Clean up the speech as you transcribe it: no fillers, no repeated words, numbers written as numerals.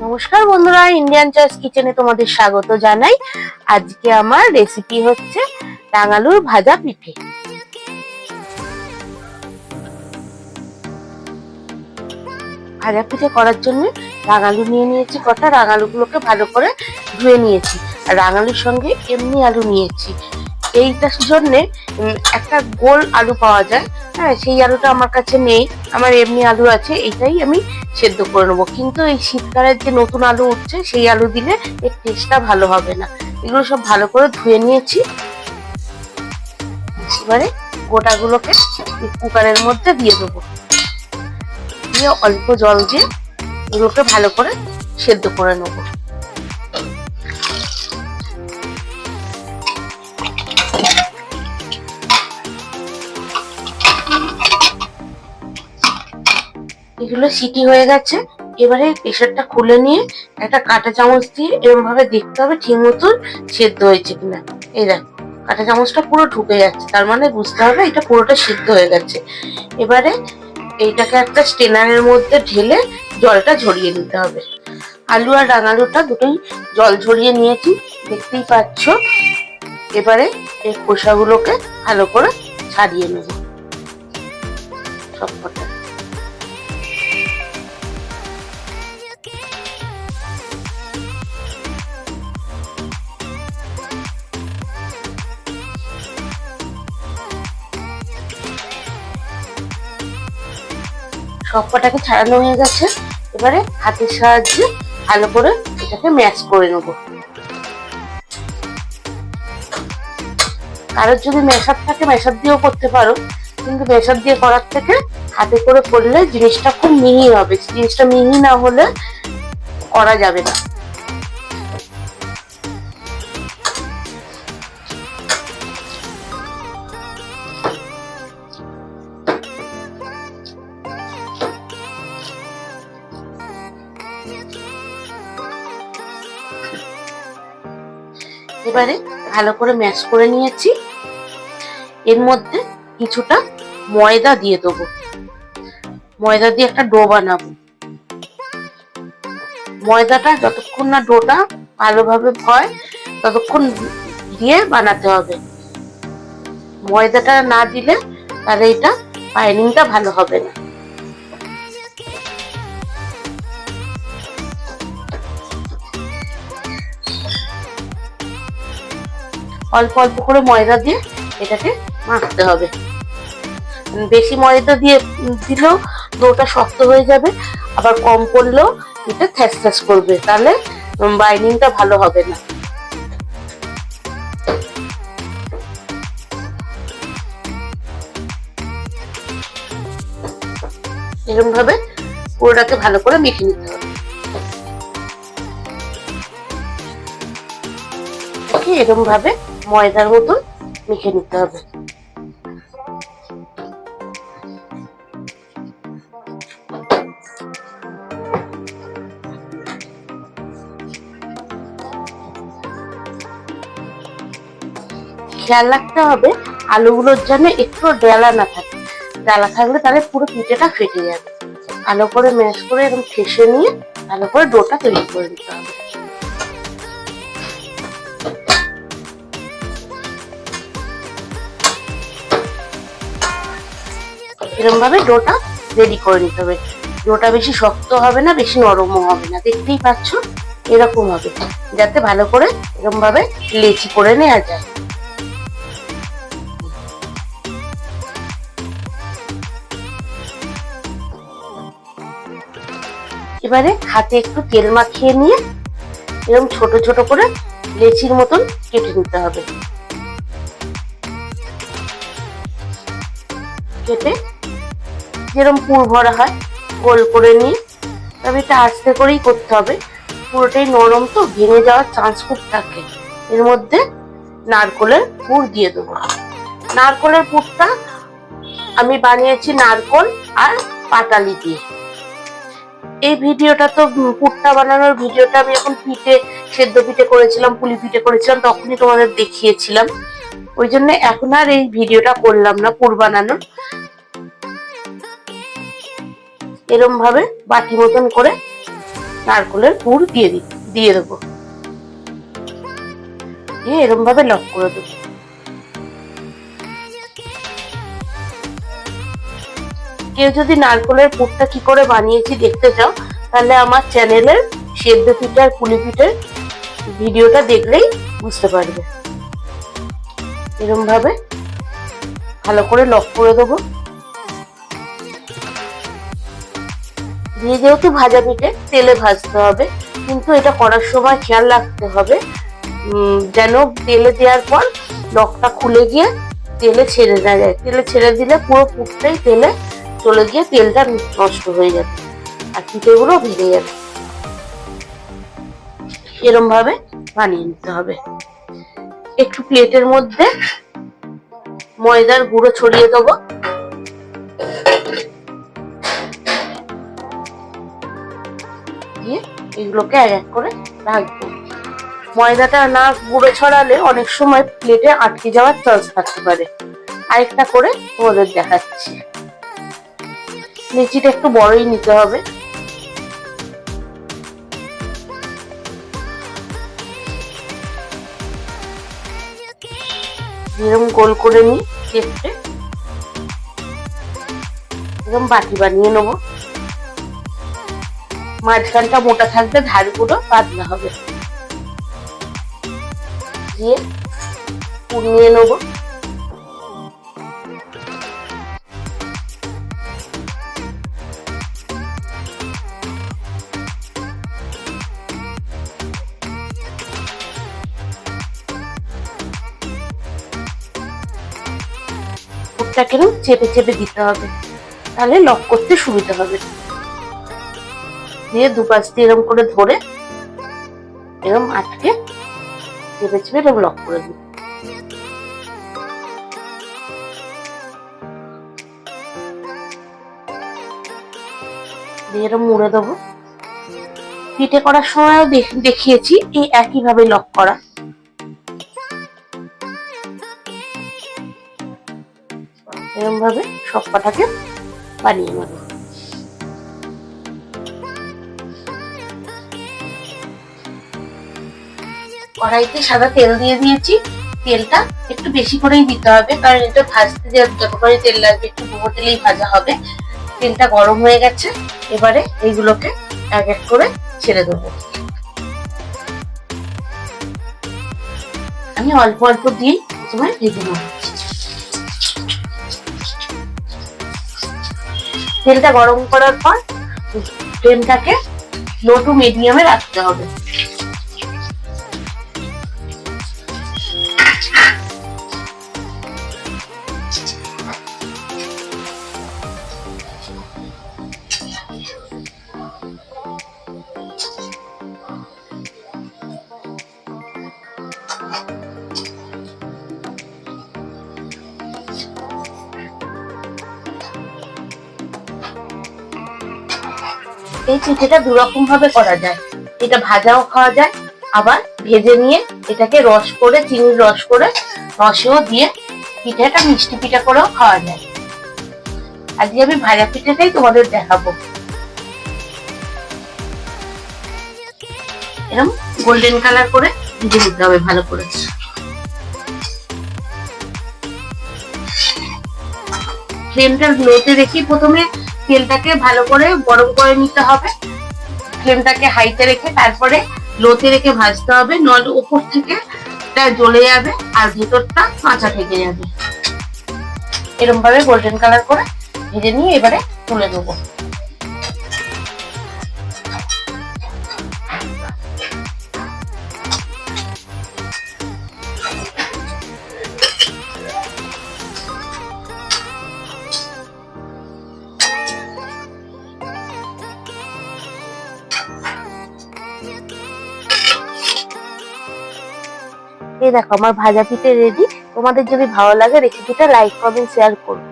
নমস্কার বন্ধুরা, Indian choice কিচেনে তোমাদের স্বাগত জানাই। আজকে আমার রেসিপি হচ্ছে রাঙালুর ভাজা পিঠে। ভাজা পিঠে করার জন্য রাঙালু নিয়ে নিয়েছি কটা। রাঙালুগুলোকে ভালো করে ধুয়ে নিয়েছি। আর রাঙালুর সঙ্গে এমনি আলু নিয়েছি। এইটার জন্যে একটা গোল আলু পাওয়া যায়, হ্যাঁ, সেই আলুটা আমার কাছে নেই। আমার এমনি আলু আছে, এইটাই আমি সেদ্ধ করে নেবো। কিন্তু এই শীতকালের যে নতুন আলু উঠছে সেই আলু দিলে এর টেস্টটা ভালো হবে না। এগুলো সব ভালো করে ধুয়ে নিয়েছি। এবারে গোটাগুলোকে কুকারের মধ্যে দিয়ে দেবো। দিয়ে অল্প জল দিয়ে এগুলোকে ভালো করে সেদ্ধ করে নেবো। এগুলো সিটি হয়ে গেছে। এবারে প্রেসারটা খুলে নিয়ে একটা কাঁটা চামচ দিয়ে এরকম ভাবে দেখতে হবে ঠিক মতন সেদ্ধ হয়েছে কিনা। এই দেখো, কাঁটা চামচটা পুরো ঢুকে যাচ্ছে, তার মানে বুঝতে হবে এটা পুরোটা সিদ্ধ হয়ে গেছে। এবারে এইটাকে একটা স্ট্রেনারের মধ্যে ঢেলে জলটা ঝরিয়ে নিতে হবে। আলু আর রাঙালুটা দুটোই জল ঝরিয়ে নিয়েছি, দেখতেই পাচ্ছ। এবারে এই খোসাগুলোকে ভালো করে ছাড়িয়ে নেব সবকটা। সবকটাকে ছাড়ানো হয়ে গেছে। এবারে হাতের সাহায্যে ভালো করে এটাকে ম্যাশ করে নেব। কারোর যদি ম্যাশার থাকে ম্যাশার দিয়েও করতে পারো, কিন্তু ম্যাশার দিয়ে করার থেকে হাতে করে করলে জিনিসটা খুব মিহি হবে। জিনিসটা মিহি না হলে করা যাবে না। এবারে ভালো করে ম্যাশ করে নিয়েছি। এর মধ্যে কিছুটা ময়দা দিয়ে দেবো। ময়দা দিয়ে একটা ডো বানাবো। ময়দাটা যতক্ষণ না ডোটা ভালোভাবে হয় ততক্ষণ দিয়ে বানাতে হবে। ময়দাটা না দিলে তাহলে এটা বাইন্ডিংটা ভালো হবে না। অল্প অল্প করে ময়দা দিয়ে এটাকে মাখতে হবে। বেশি ময়দা দিয়ে দিলেও ডোটা শক্ত হয়ে যাবে, আবার কম করলেও এটা থ্যাস থ্যাস করবে, তাহলে বাইন্ডিংটা ভালো হবে না। এরকম ভাবে পুরোটাকে ভালো করে মেখে নিতে হবে। এরকম ভাবে ময়দার মতন মেখে নিতে হবে। খেয়াল রাখতে হবে আলুগুলোর জন্য একটু ডেলা না থাকে। ডেলা থাকলে তাহলে পুরো পিঠেটা ফেটে যাবে। ভালো করে ম্যাশ করে এরকম ঠেসে নিয়ে ভালো করে ডোটা তৈরি করে দিতে হবে। এরকম ভাবে ডোটা রেডি করে নিতে হবে। ডোটা বেশি শক্ত হবে না, বেশি নরমও হবে না, দেখতেই পাচ্ছ এরকম হবে, যাতে ভালো করে এরকম ভাবে লেচি করে নেওয়া যায়। এবারে হাতে একটু তেল মাখিয়ে নিয়ে এরকম ছোট ছোট করে লেচির মতন কেটে নিতে হবে। কেটে যেরকম পুর ভরা হয় গোল করে নিয়ে, তবে এটা আস্তে করেই করতে হবে। পুরোটাই নরম তো ভেঙে যাওয়ার চান্স খুব থাকে। এর মধ্যে নারকোলের পুর দিয়ে দেবো। নারকোলের পুরটা আমি বানিয়েছি নারকোল আর পাটালি দিয়ে। এই ভিডিওটা তো পুরটা বানানোর ভিডিওটা আমি এখন পিঠে, সেদ্ধ পিঠে করেছিলাম, পুলি পিঠে করেছিলাম, তখনই তোমাদের দেখিয়েছিলাম। ওই জন্য এখন আর এই ভিডিওটা করলাম না পুর বানানোর। এরম ভাবে বাটি মতন করে নারকোলের পুর দিয়ে দেবো, দিয়ে এরকম ভাবে লক করে দেবো। কেউ যদি নারকোলের পুরটা কি করে বানিয়েছি দেখতে চাও, তাহলে আমার চ্যানেলের সেদ্ধ পিঠে আর পুলি পিঠের ভিডিওটা দেখলেই বুঝতে পারবে। এরকম ভাবে ভালো করে লক করে দেবো। দিয়ে যেহেতু ভাজা পিঠে তেলে ভাজতে হবে, কিন্তু এটা করার সময় খেয়াল রাখতে হবে যেন তেলে দেওয়ার পর লকটা খুলে গিয়ে তেলে ছেড়ে না যায়। তেলে ছেড়ে দিলে পুরো পুরটাই তেলে চলে গিয়ে তেলটা নষ্ট হয়ে যাবে আর পিঠেগুলো ভেঙে যাবে। এরম ভাবে বানিয়ে নিতে হবে। একটু প্লেটের মধ্যে ময়দার গুঁড়ো ছড়িয়ে দেবো, দিয়ে এগুলোকে এক এক করে রাখবো। ময়দাটা না গুঁড়ো ছড়ালে অনেক সময় প্লেটে আটকে যাওয়ার চান্স থাকতে পারে। আরেকটা করে তোমাদের দেখাচ্ছি। লিচিটা একটু বড়ই নিতে হবে। এরকম গোল করে নিই, কেটে এরকম বাটি বানিয়ে নেবো। মাঝখানটা মোটা থাকবে, ধারগুলো পাতলা হবে। দিয়ে পুর নিয়ে নেবো। পুরটাকে চেপে চেপে দিতে হবে, তাহলে লক করতে সুবিধা হবে। দিয়ে দুপাশ দিয়ে এরকম করে ধরে এরকম আটকে চেপে চেপে এরকম লক করে দিই। দিয়ে এরকম মুড়ে দেবো। পিঠে করার সময়ও দেখিয়েছি এই একই ভাবে লক করা। এরকম ভাবে সব কটাকে বানিয়ে নেব। কড়াইতে সাদা তেল দিয়ে দিয়েছি। তেলটা একটু বেশি করেই দিতে হবে, কারণ এটা ভাজতে যত করে তেল লাগবে একটু ডুবো তেলেই ভাজা হবে। তেলটা গরম হয়ে গেছে, এবারে এইগুলোকে এক এক করে ছেড়ে দেবো। আমি অল্প অল্প দিয়ে প্রথমে ভেজে নেব। তেলটা গরম করার পর ফ্লেমটাকে লো টু মিডিয়ামে রাখতে হবে। এই পিঠেটা দুরকম ভাবে করা যায়। এটা ভাজাও খাওয়া যায়, আবার ভেজে নিয়ে এটাকে রস করে, চিনির রস করে রসেও দিয়ে পিঠেটা মিষ্টি পিঠা করেও খাওয়া যায়। আজকে আমি ভাজা পিঠেটাই তোমাদের দেখাবো। এরকম গোল্ডেন কালার করে ভেজে নিতে হবে ভালো করে। ফ্লেমটা লোতে রেখে প্রথমে তেলটাকে ভালো করে গরম করে নিতে হবে। ফ্লেমটাকে হাইতে রেখে তারপরে লোতে রেখে ভাজতে হবে, নইলে উপর থেকে জ্বলে যাবে আর ভেতরটা কাঁচা থেকে যাবে। এরকম ভাবে গোল্ডেন কালার করে ভেজে নিয়ে এবারে তুলে দেবো। এই দেখো আমার ভাজা পিঠে রেডি। তোমাদের যদি ভালো লাগে রেসিপিটা লাইক কমেন্ট শেয়ার করো।